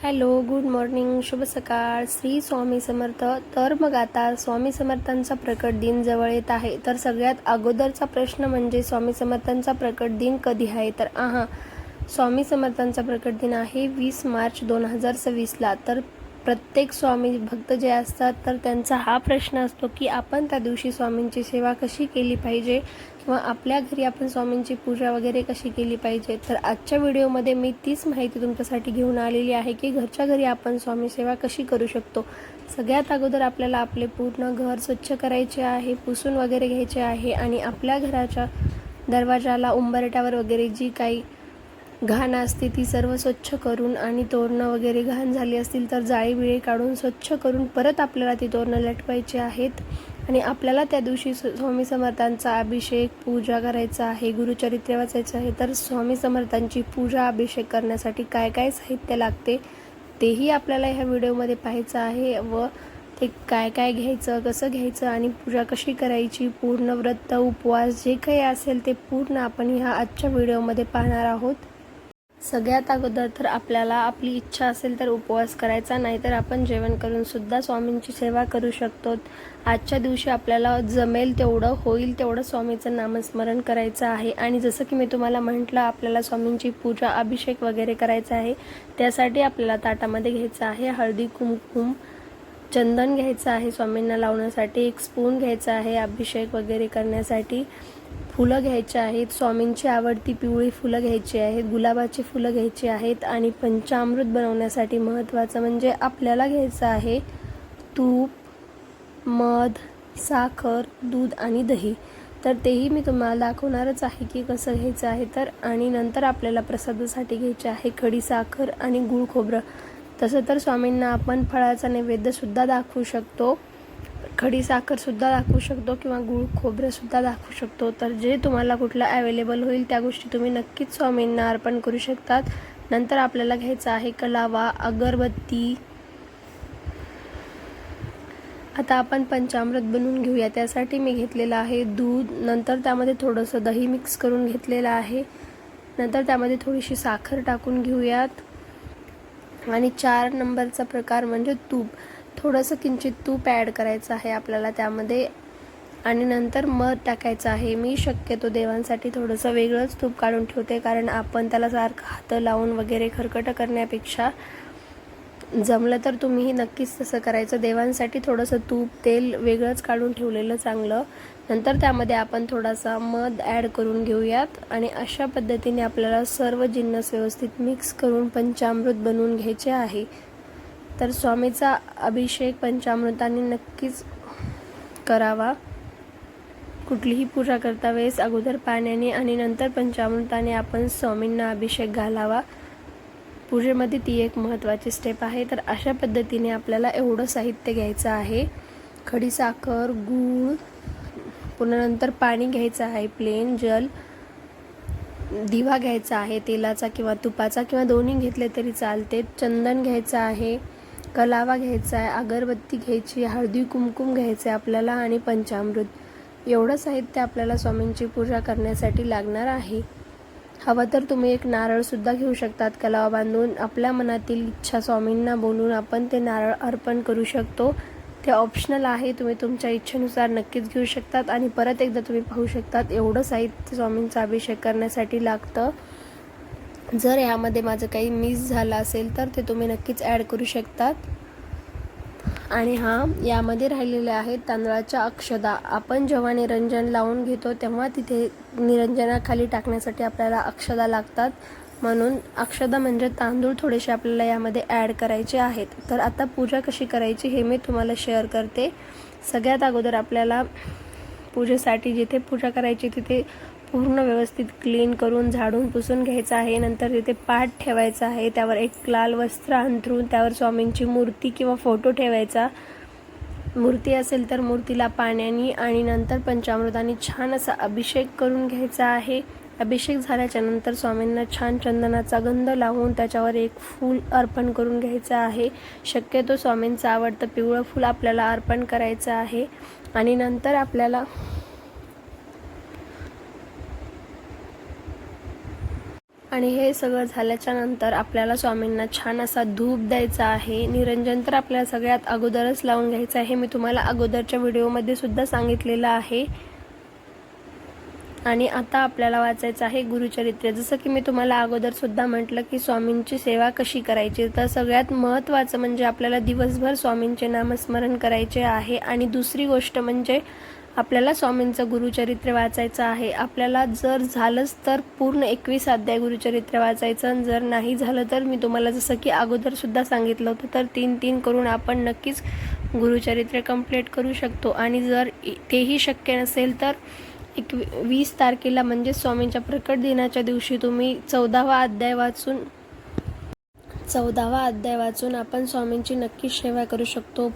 Hello, good morning, शुभ सकाळ, श्री स्वामी समर्थ. तर मग आता स्वामी समर्थांचा प्रकट दिन जवळ येत आहे. तर सगळ्यात अगोदरचा प्रश्न म्हणजे स्वामी समर्थांचा प्रकट दिन कधी आहे? तर स्वामी समर्थांचा प्रकट दिन आहे 20 मार्च 2026ला. तर प्रत्येक स्वामी भक्त जे असतात तर त्यांचा हा प्रश्न असतो की आपण त्या दिवशी स्वामींची सेवा कशी केली पाहिजे किंवा आपल्या घरी आपण स्वामींची पूजा वगैरे कशी केली पाहिजे. तर आजच्या व्हिडिओमध्ये मी तीच माहिती तुमच्यासाठी घेऊन आलेली आहे की घरच्या घरी आपण स्वामी सेवा कशी करू शकतो. सगळ्यात अगोदर आपल्याला आपले पूर्ण घर स्वच्छ करायचे आहे, पुसून वगैरे घ्यायचे आहे आणि आपल्या घराच्या दरवाजाला, उंबरट्यावर वगैरे जी काही घाण असते ती सर्व स्वच्छ करून आणि तोरणं वगैरे घाण झाली असतील तर जाळी बिळी काढून स्वच्छ करून परत आपल्याला ती तोरणं लटवायची आहेत. आणि आपल्याला त्या दिवशी स्वामी समर्थांचा अभिषेक पूजा करायचा आहे, गुरुचरित्र वाचायचं आहे. तर स्वामी समर्थांची पूजा अभिषेक करण्यासाठी काय काय साहित्य लागते तेही आपल्याला ह्या व्हिडिओमध्ये पाहायचं आहे व ते काय काय घ्यायचं, कसं घ्यायचं आणि पूजा कशी करायची, पूर्ण व्रत उपवास जे काही असेल ते पूर्ण आपण ह्या आजच्या व्हिडिओमध्ये पाहणार आहोत. सगळ्यात अगोदर तर आपल्याला आपली इच्छा असेल तर उपवास करायचा, नाही तर आपण जेवण करून सुद्धा स्वामींची सेवा करू शकतो. आजच्या दिवशी आपल्याला जमेल तेवढं, होईल तेवढं स्वामीचं नामस्मरण करायचं आहे. आणि जसं की मी तुम्हाला म्हटलं, आपल्याला स्वामींची पूजा अभिषेक वगैरे करायचा आहे. त्यासाठी आपल्याला ताटामध्ये घ्यायचं आहे हळदी कुंकुम, चंदन घ्यायचं आहे स्वामींना लावण्यासाठी, एक स्पून घ्यायचा आहे अभिषेक वगैरे करण्यासाठी, फुलं घ्यायची आहेत, स्वामींची आवडती पिवळी फुलं घ्यायची आहेत, गुलाबाची फुलं घ्यायची आहेत आणि पंचामृत बनवण्यासाठी महत्त्वाचं म्हणजे आपल्याला घ्यायचं आहे तूप, मध, साखर, दूध आणि दही. तर तेही मी तुम्हाला दाखवणारच आहे की कसं घ्यायचं आहे. तर आणि नंतर आपल्याला प्रसादासाठी घ्यायचे आहे खडी साखर आणि गूळ खोबरं. तसं तर स्वामींना आपण फळाचा नैवेद्यसुद्धा दाखवू शकतो, खडी साखरसुद्धा दाखवू शकतो किंवा गूळ खोबरंसुद्धा दाखवू शकतो. तर जे तुम्हाला कुठलं अवेलेबल होईल त्या गोष्टी तुम्ही नक्कीच स्वामींना अर्पण करू शकतात. नंतर आपल्याला घ्यायचा आहे कलावा, अगरबत्ती. आता आपण पंचामृत बनवून घेऊया. त्यासाठी मी घेतलेलं आहे दूध, नंतर त्यामध्ये थोडंसं दही मिक्स करून घेतलेलं आहे, नंतर त्यामध्ये थोडीशी साखर टाकून घेऊयात आणि 4 नंबरचा प्रकार म्हणजे तूप. थोडंसं किंचित तूप ॲड करायचं आहे आपल्याला त्यामध्ये आणि नंतर मध टाकायचं आहे. मी शक्यतो देवांसाठी थोडंसं वेगळंच तूप काढून ठेवते, कारण आपण त्याला सारखं हात लावून वगैरे खरकटं करण्यापेक्षा जमलं तर तुम्हीही नक्कीच तसं करायचं. देवांसाठी थोडंसं तूप, तेल वेगळंच काढून ठेवलेलं चांगलं. नंतर त्यामध्ये आपण थोडासा मध ॲड करून घेऊयात आणि अशा पद्धतीने आपल्याला सर्व जिन्नस व्यवस्थित मिक्स करून पंचामृत बनवून घ्यायचे आहे. तर स्वामीचा अभिषेक पंचामृताने नक्कीच करावा. कुठलीही पूजा करता वेळेस अगोदर पाण्याने आणि नंतर पंचामृताने आपण स्वामींना अभिषेक घालावा. पूजेमध्ये ती एक महत्त्वाची स्टेप आहे. तर अशा पद्धतीने आपल्याला एवढं साहित्य घ्यायचं आहे, खडी साखर, गूळ, पुन्हा नंतर पाणी घ्यायचं आहे, प्लेन जल, दिवा घ्यायचा आहे तेलाचा किंवा तुपाचा किंवा दोन्ही घेतले तरी चालते, चंदन घ्यायचं आहे, कलावा घ्यायचा आहे, अगरबत्ती घ्यायची, हळदी कुंकुम घ्यायचं आहे आपल्याला आणि पंचामृत. एवढं साहित्य आपल्याला स्वामींची पूजा करण्यासाठी लागणार आहे. हवं तर तुम्ही एक नारळसुद्धा घेऊ शकतात कलावा बांधून. आपल्या मनातील इच्छा स्वामींना बोलून आपण ते नारळ अर्पण करू शकतो. ते ऑप्शनल आहे, तुम्ही तुमच्या इच्छेनुसार नक्कीच घेऊ शकतात. आणि परत एकदा तुम्ही पाहू शकतात एवढं साहित्य स्वामींचा अभिषेक करण्यासाठी लागतं. जर यामध्ये माझं काही मिस झालं असेल तर ते तुम्ही नक्कीच ॲड करू शकतात. आणि यामध्ये राहिलेले आहेत तांदळाच्या अक्षदा. आपण जेव्हा निरंजन लावून घेतो तेव्हा तिथे निरंजनाखाली टाकण्यासाठी आपल्याला अक्षदा लागतात, म्हणून अक्षदा म्हणजे तांदूळ थोडेसे आपल्याला यामध्ये ॲड करायचे आहेत. तर आता पूजा कशी करायची हे मी तुम्हाला शेअर करते. सगळ्यात अगोदर आपल्याला पूजेसाठी जिथे पूजा करायची तिथे पूर्ण व्यवस्थित क्लीन करून झाडून पुसून घ्यायचं आहे. नंतर तिथे पाट ठेवायचा आहे, त्यावर एक लाल वस्त्र अंथरून त्यावर स्वामींची मूर्ती किंवा फोटो ठेवायचा. मूर्ती असेल तर मूर्तीला पाण्याने आणि नंतर पंचामृताने छान असा अभिषेक करून घ्यायचा आहे. अभिषेक झाल्याच्या नंतर स्वामींना छान चंदनाचा गंध लावून त्याच्यावर एक फूल अर्पण करून घ्यायचं आहे. शक्यतो स्वामींचं आवडतं पिवळं फूल आपल्याला अर्पण करायचं आहे. आणि नंतर आपल्याला आणि हे सगळं झाल्याच्या नंतर आपल्याला स्वामींना छान असा धूप द्यायचा आहे. निरंजन तर आपल्याला सगळ्यात अगोदरच लावून घ्यायचं आहे. मी तुम्हाला अगोदरच्या व्हिडिओमध्ये सुद्धा सांगितलेलं आहे. आणि आता आपल्याला वाचायचं आहे गुरुचरित्र. जसं की मी तुम्हाला अगोदर सुद्धा म्हटलं की स्वामींची सेवा कशी करायची, तर सगळ्यात महत्त्वाचं म्हणजे आपल्याला दिवसभर स्वामींचे नामस्मरण करायचे आहे. आणि दुसरी गोष्ट म्हणजे आपल्याला स्वामींचं गुरुचरित्र वाचायचं आहे. आपल्याला जर झालंच तर पूर्ण 21 अध्याय गुरुचरित्र वाचायचं, आणि जर नाही झालं तर मी तुम्हाला जसं की अगोदर सुद्धा सांगितलं होतं तर 3-3 करून आपण नक्कीच गुरुचरित्र कंप्लीट करू शकतो. आणि जर तेही शक्य नसेल तर 20 तारखेला म्हणजे स्वामींच्या प्रकट दिनाच्या दिवशी तुम्ही 14वा अध्याय वाचून आपण स्वामींची नक्कीच सेवा करू शकतो.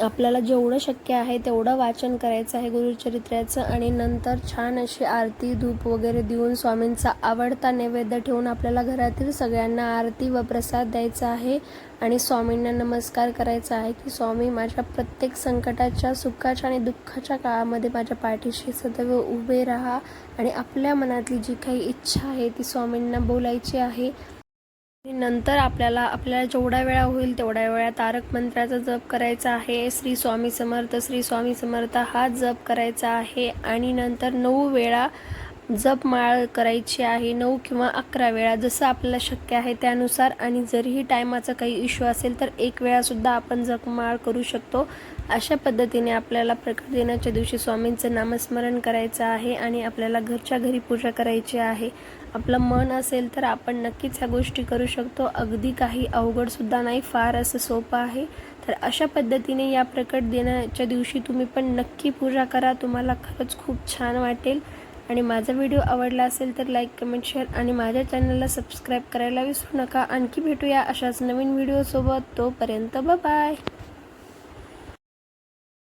आपल्याला जेवढं शक्य आहे तेवढं वाचन करायचं आहे गुरुचरित्राचं. आणि नंतर छान अशी आरती धूप वगैरे देऊन स्वामींचा आवडता नैवेद्य ठेवून आपल्याला घरातील सगळ्यांना आरती व प्रसाद द्यायचा आहे. आणि स्वामींना नमस्कार करायचा आहे की स्वामी माझ्या प्रत्येक संकटाच्या, सुखाच्या आणि दुःखाच्या काळामध्ये माझ्या पाठीशी सदैव उभे राहा. आणि आपल्या मनातली जी काही इच्छा आहे ती स्वामींना बोलायची आहे. नंतर आपल्याला जेवढा वेळा होईल तेवढ्या वेळा तारक मंत्राचा जप करायचा आहे. श्री स्वामी समर्थ, श्री स्वामी समर्थ हा जप करायचा आहे. आणि नंतर 9 वेळा जपमाळ करायची आहे, 9 किंवा 11 वेळा जसं आपल्याला शक्य आहे त्यानुसार. आणि जरीही टायमाचा काही इश्यू असेल तर 1 वेळासुद्धा आपण जपमाळ करू शकतो. अशा पद्धतीने आपल्याला प्रकट दिनाच्या दिवशी स्वामींचं नामस्मरण करायचं आहे. आणि आपल्याला घरच्या घरी पूजा करायची आहे. आपलं मन असेल तर आपण नक्कीच ह्या गोष्टी करू शकतो. अगदी काही अवघडसुद्धा नाही, फार असं सोपं आहे. तर अशा पद्धतीने या प्रकट दिनाच्या दिवशी तुम्ही पण नक्की पूजा करा. तुम्हाला खरंच खूप छान वाटेल. आणि माझा व्हिडिओ आवडला असेल तर लाईक, कमेंट, शेअर आणि माझ्या चॅनलला सबस्क्राईब करायला विसरू नका. आणखी भेटूया अशाच नवीन व्हिडिओसोबत. तोपर्यंत बाय.